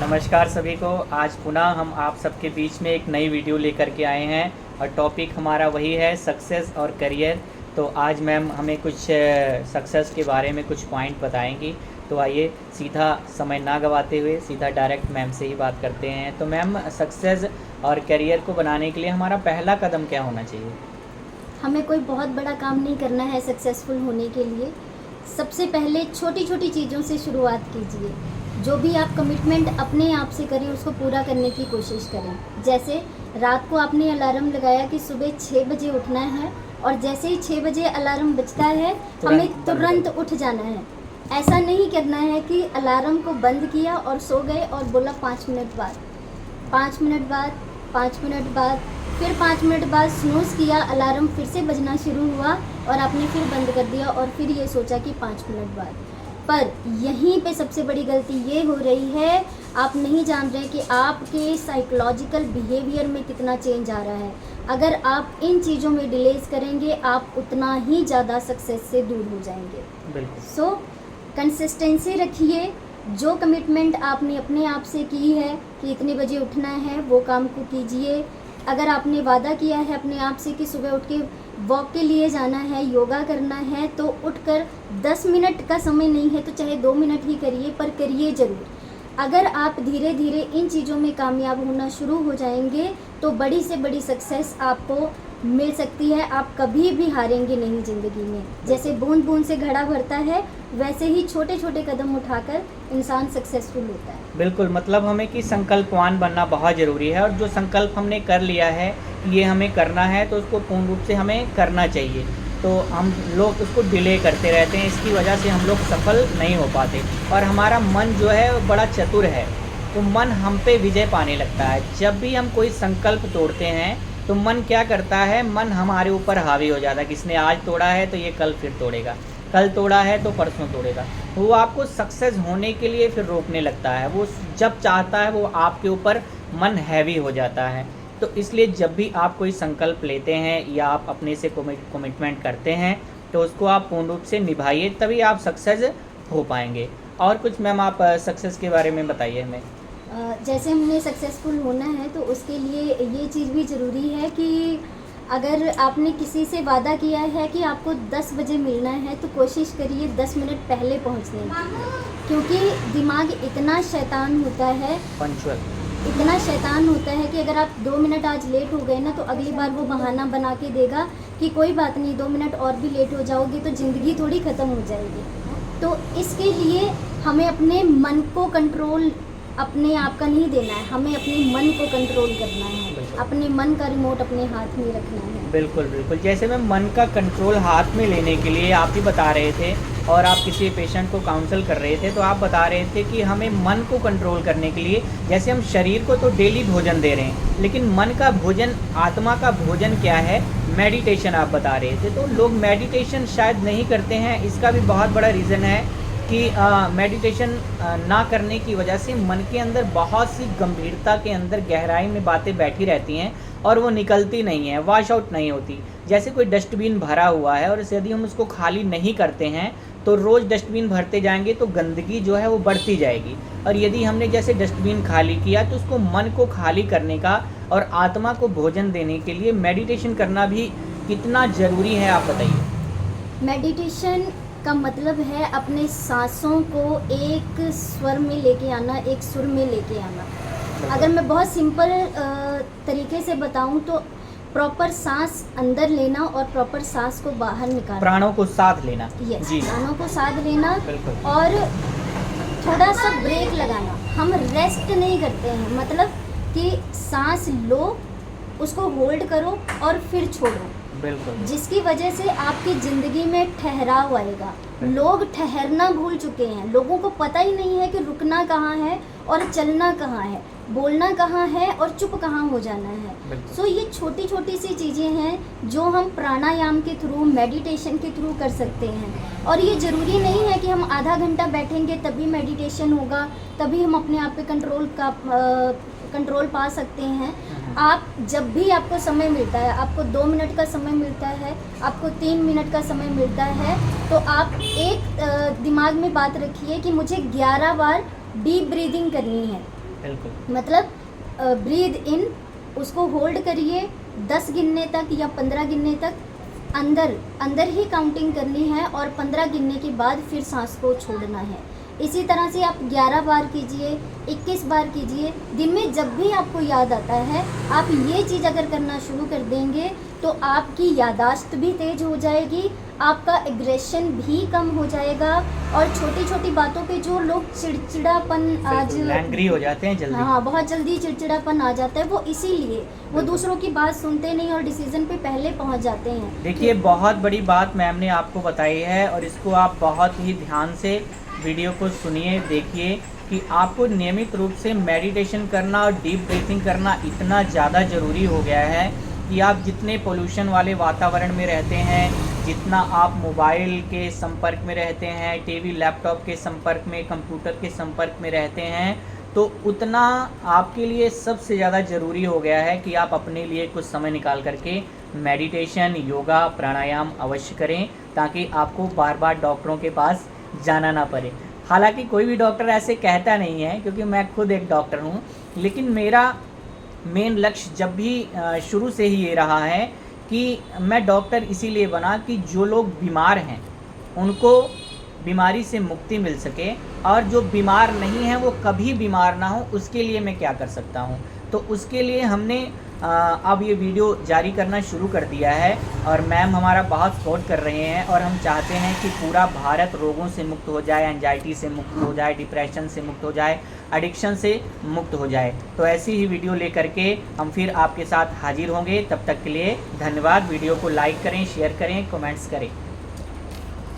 नमस्कार सभी को। आज पुनः हम आप सबके बीच में एक नई वीडियो लेकर के आए हैं और टॉपिक हमारा वही है सक्सेस और करियर। तो आज मैम हमें कुछ सक्सेस के बारे में कुछ पॉइंट बताएंगी। तो आइए सीधा समय ना गवाते हुए सीधा डायरेक्ट मैम से ही बात करते हैं। तो मैम, सक्सेस और करियर को बनाने के लिए हमारा पहला कदम क्या होना चाहिए? हमें कोई बहुत बड़ा काम नहीं करना है सक्सेसफुल होने के लिए। सबसे पहले छोटी छोटी चीज़ों से शुरुआत कीजिए। जो भी आप कमिटमेंट अपने आप से करें उसको पूरा करने की कोशिश करें। जैसे रात को आपने अलार्म लगाया कि सुबह 6 बजे उठना है और जैसे ही 6 बजे अलार्म बजता है हमें तुरंत उठ जाना है। ऐसा नहीं करना है कि अलार्म को बंद किया और सो गए और बोला 5 मिनट बाद, 5 मिनट बाद, 5 मिनट बाद, फिर 5 मिनट बाद स्नूज़ किया, अलार्म फिर से बजना शुरू हुआ और आपने फिर बंद कर दिया और फिर ये सोचा कि 5 मिनट बाद। पर यहीं पे सबसे बड़ी गलती ये हो रही है, आप नहीं जान रहे कि आपके साइकोलॉजिकल बिहेवियर में कितना चेंज आ रहा है। अगर आप इन चीज़ों में डिलेज करेंगे आप उतना ही ज़्यादा सक्सेस से दूर हो जाएंगे। बिल्कुल। सो कंसिस्टेंसी रखिए। जो कमिटमेंट आपने अपने आप से की है कि इतने बजे उठना है वो काम को कीजिए। अगर आपने वादा किया है अपने आप से कि सुबह उठ के वॉक के लिए जाना है, योगा करना है, तो उठकर 10 मिनट का समय नहीं है तो चाहे 2 मिनट ही करिए, पर करिए ज़रूर। अगर आप धीरे धीरे इन चीज़ों में कामयाब होना शुरू हो जाएंगे तो बड़ी से बड़ी सक्सेस आपको मिल सकती है। आप कभी भी हारेंगे नहीं ज़िंदगी में। जैसे बूंद बूंद से घड़ा भरता है वैसे ही छोटे छोटे कदम उठाकर इंसान सक्सेसफुल होता है। बिल्कुल, मतलब हमें कि संकल्पवान बनना बहुत ज़रूरी है और जो संकल्प हमने कर लिया है कि ये हमें करना है तो उसको पूर्ण रूप से हमें करना चाहिए। तो हम लोग उसको डिले करते रहते हैं, इसकी वजह से हम लोग सफल नहीं हो पाते। और हमारा मन जो है वो बड़ा चतुर है, तो मन हम पे विजय पाने लगता है। जब भी हम कोई संकल्प तोड़ते हैं तो मन क्या करता है, मन हमारे ऊपर हावी हो जाता है। किसने आज तोड़ा है तो ये कल फिर तोड़ेगा, कल तोड़ा है तो परसों तोड़ेगा। वो आपको सक्सेस होने के लिए फिर रोकने लगता है। वो जब चाहता है वो आपके ऊपर मन हैवी हो जाता है। तो इसलिए जब भी आप कोई संकल्प लेते हैं या आप अपने से कमिटमेंट करते हैं तो उसको आप पूर्ण रूप से निभाइए, तभी आप सक्सेस हो पाएंगे। और कुछ मैम आप सक्सेस के बारे में बताइए हमें। जैसे हमने सक्सेसफुल होना है तो उसके लिए ये चीज़ भी ज़रूरी है कि अगर आपने किसी से वादा किया है कि आपको 10 बजे मिलना है तो कोशिश करिए 10 मिनट पहले पहुंचने की। क्योंकि दिमाग इतना शैतान होता है, पंचुअल इतना शैतान होता है कि अगर आप 2 मिनट आज लेट हो गए ना तो अगली बार वो बहाना बना के देगा कि कोई बात नहीं, 2 मिनट और भी लेट हो जाओगे तो ज़िंदगी थोड़ी ख़त्म हो जाएगी। तो इसके लिए हमें अपने मन को कंट्रोल अपने आप का नहीं देना है, हमें अपने मन को कंट्रोल करना है। अपने मन का रिमोट अपने हाथ में रखना है। बिल्कुल बिल्कुल। जैसे मैं मन का कंट्रोल हाथ में लेने के लिए आप ही बता रहे थे और आप किसी पेशेंट को काउंसल कर रहे थे तो आप बता रहे थे कि हमें मन को कंट्रोल करने के लिए, जैसे हम शरीर को तो डेली भोजन दे रहे हैं लेकिन मन का भोजन, आत्मा का भोजन क्या है? मेडिटेशन आप बता रहे थे। तो लोग मेडिटेशन शायद नहीं करते हैं, इसका भी बहुत बड़ा रीज़न है कि मेडिटेशन ना करने की वजह से मन के अंदर बहुत सी गंभीरता के अंदर गहराई में बातें बैठी रहती हैं और वो निकलती नहीं है, वॉश आउट नहीं होती। जैसे कोई डस्टबिन भरा हुआ है और यदि हम उसको खाली नहीं करते हैं तो रोज़ डस्टबिन भरते जाएंगे तो गंदगी जो है वो बढ़ती जाएगी। और यदि हमने जैसे डस्टबिन खाली किया तो उसको मन को खाली करने का और आत्मा को भोजन देने के लिए मेडिटेशन करना भी कितना ज़रूरी है, आप बताइए। मेडिटेशन का मतलब है अपने सांसों को एक स्वर में लेके आना, एक सुर में लेके आना। अगर मैं बहुत सिंपल तरीके से बताऊं तो प्रॉपर सांस अंदर लेना और प्रॉपर सांस को बाहर निकालना, प्राणों को साथ लेना। यस, जी, प्राणों को साथ लेना। बिल्कुल। और थोड़ा सा ब्रेक लगाना। हम रेस्ट नहीं करते हैं, मतलब कि सांस लो, उसको होल्ड करो और फिर छोड़ो, बिल्कुल। जिसकी वजह से आपकी ज़िंदगी में ठहराव आएगा। लोग ठहरना भूल चुके हैं, लोगों को पता ही नहीं है कि रुकना कहाँ है और चलना कहाँ है, बोलना कहाँ है और चुप कहाँ हो जाना है। सो ये छोटी छोटी सी चीज़ें हैं जो हम प्राणायाम के थ्रू, मेडिटेशन के थ्रू कर सकते हैं। और ये ज़रूरी नहीं है कि हम आधा घंटा बैठेंगे तभी मेडिटेशन होगा, तभी हम अपने आप पे कंट्रोल पा सकते हैं। आप जब भी आपको समय मिलता है, आपको 2 मिनट का समय मिलता है, आपको 3 मिनट का समय मिलता है, तो आप एक दिमाग में बात रखिए कि मुझे 11 बार डीप ब्रीदिंग करनी है। बिल्कुल। मतलब ब्रीद इन, उसको होल्ड करिए 10 गिनने तक या 15 गिनने तक, अंदर अंदर ही काउंटिंग करनी है, और 15 गिनने के बाद फिर सांस को छोड़ना है। इसी तरह से आप 11 बार कीजिए, 21 बार कीजिए। दिन में जब भी आपको याद आता है, आप ये चीज़ अगर करना शुरू कर देंगे तो आपकी यादाश्त भी तेज हो जाएगी, आपका एग्रेशन भी कम हो जाएगा, और छोटी छोटी बातों पे जो लोग चिड़चिड़ापन आज एंग्री हो जाते हैं जल्दी। हाँ, बहुत जल्दी चिड़चिड़ापन आ जाता है, वो इसीलिए वो दूसरों की बात सुनते नहीं और डिसीजन पे पहले पहुंच जाते हैं। देखिए, बहुत बड़ी बात मैम ने आपको बताई है, और इसको आप बहुत ही ध्यान से वीडियो को सुनिए, देखिए कि आपको नियमित रूप से मेडिटेशन करना और डीप ब्रीथिंग करना इतना ज़्यादा ज़रूरी हो गया है कि आप जितने पोल्यूशन वाले वातावरण में रहते हैं, जितना आप मोबाइल के संपर्क में रहते हैं, टीवी लैपटॉप के संपर्क में, कंप्यूटर के संपर्क में रहते हैं, तो उतना आपके लिए सबसे ज़्यादा ज़रूरी हो गया है कि आप अपने लिए कुछ समय निकाल करके मेडिटेशन, योगा, प्राणायाम अवश्य करें, ताकि आपको बार बार डॉक्टरों के पास जाना ना पड़े। हालांकि कोई भी डॉक्टर ऐसे कहता नहीं है, क्योंकि मैं खुद एक डॉक्टर हूँ, लेकिन मेरा मेन लक्ष्य जब भी शुरू से ही ये रहा है कि मैं डॉक्टर इसीलिए बना कि जो लोग बीमार हैं उनको बीमारी से मुक्ति मिल सके, और जो बीमार नहीं है वो कभी बीमार ना हो, उसके लिए मैं क्या कर सकता हूँ। तो उसके लिए हमने अब ये वीडियो जारी करना शुरू कर दिया है, और मैम हमारा बहुत सपोर्ट कर रहे हैं, और हम चाहते हैं कि पूरा भारत रोगों से मुक्त हो जाए, एंजाइटी से मुक्त हो जाए, डिप्रेशन से मुक्त हो जाए, एडिक्शन से मुक्त हो जाए। तो ऐसी ही वीडियो लेकर के हम फिर आपके साथ हाजिर होंगे। तब तक के लिए धन्यवाद। वीडियो को लाइक करें, शेयर करें, कमेंट्स करें।